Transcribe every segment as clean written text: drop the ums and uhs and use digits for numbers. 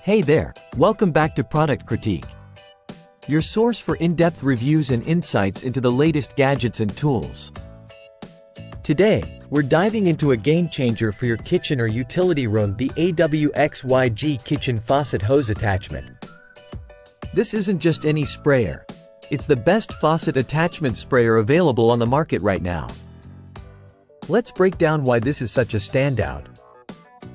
Hey there, welcome back to Product Critique, your source for in-depth reviews and insights into the latest gadgets and tools. Today, we're diving into a game-changer for your kitchen or utility room, the AWXYG Kitchen Faucet Hose Attachment. This isn't just any sprayer. It's the best faucet attachment sprayer available on the market right now. Let's break down why this is such a standout.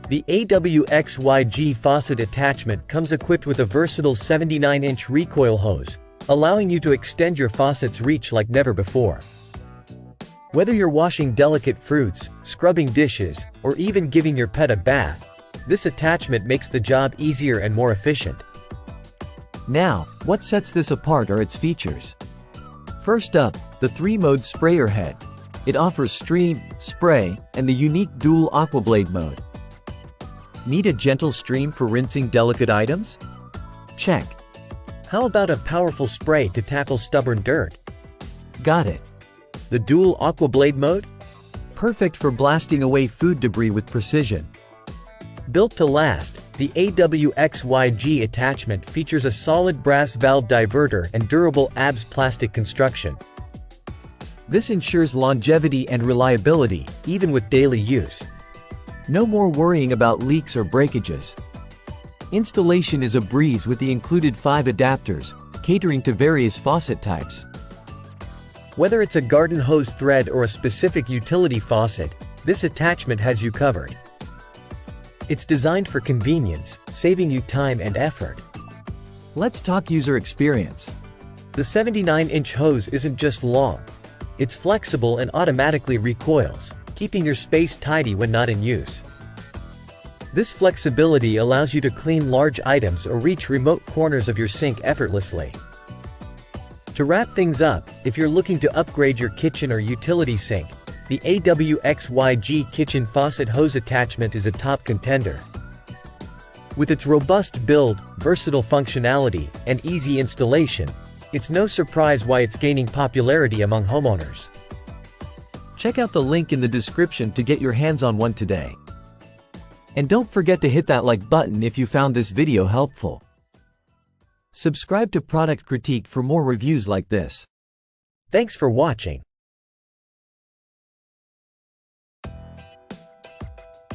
The AWXYG faucet attachment comes equipped with a versatile 79-inch recoil hose, allowing you to extend your faucet's reach like never before. Whether you're washing delicate fruits, scrubbing dishes, or even giving your pet a bath, this attachment makes the job easier and more efficient. Now, what sets this apart are its features. First up, the 3-mode sprayer head. It offers stream, spray, and the unique dual aquablade mode. Need a gentle stream for rinsing delicate items? Check. How about a powerful spray to tackle stubborn dirt? Got it. The dual aquablade mode? Perfect for blasting away food debris with precision. Built to last, the AWXYG attachment features a solid brass valve diverter and durable ABS plastic construction. This ensures longevity and reliability, even with daily use. No more worrying about leaks or breakages. Installation is a breeze with the included 5 adapters, catering to various faucet types. Whether it's a garden hose thread or a specific utility faucet, this attachment has you covered. It's designed for convenience, saving you time and effort. Let's talk user experience. The 79-inch hose isn't just long. It's flexible and automatically recoils, keeping your space tidy when not in use. This flexibility allows you to clean large items or reach remote corners of your sink effortlessly. To wrap things up, if you're looking to upgrade your kitchen or utility sink, the AWXYG Kitchen Faucet Hose Attachment is a top contender. With its robust build, versatile functionality, and easy installation, it's no surprise why it's gaining popularity among homeowners. Check out the link in the description to get your hands on one today. And don't forget to hit that like button if you found this video helpful. Subscribe to Product Critique for more reviews like this. Thanks for watching.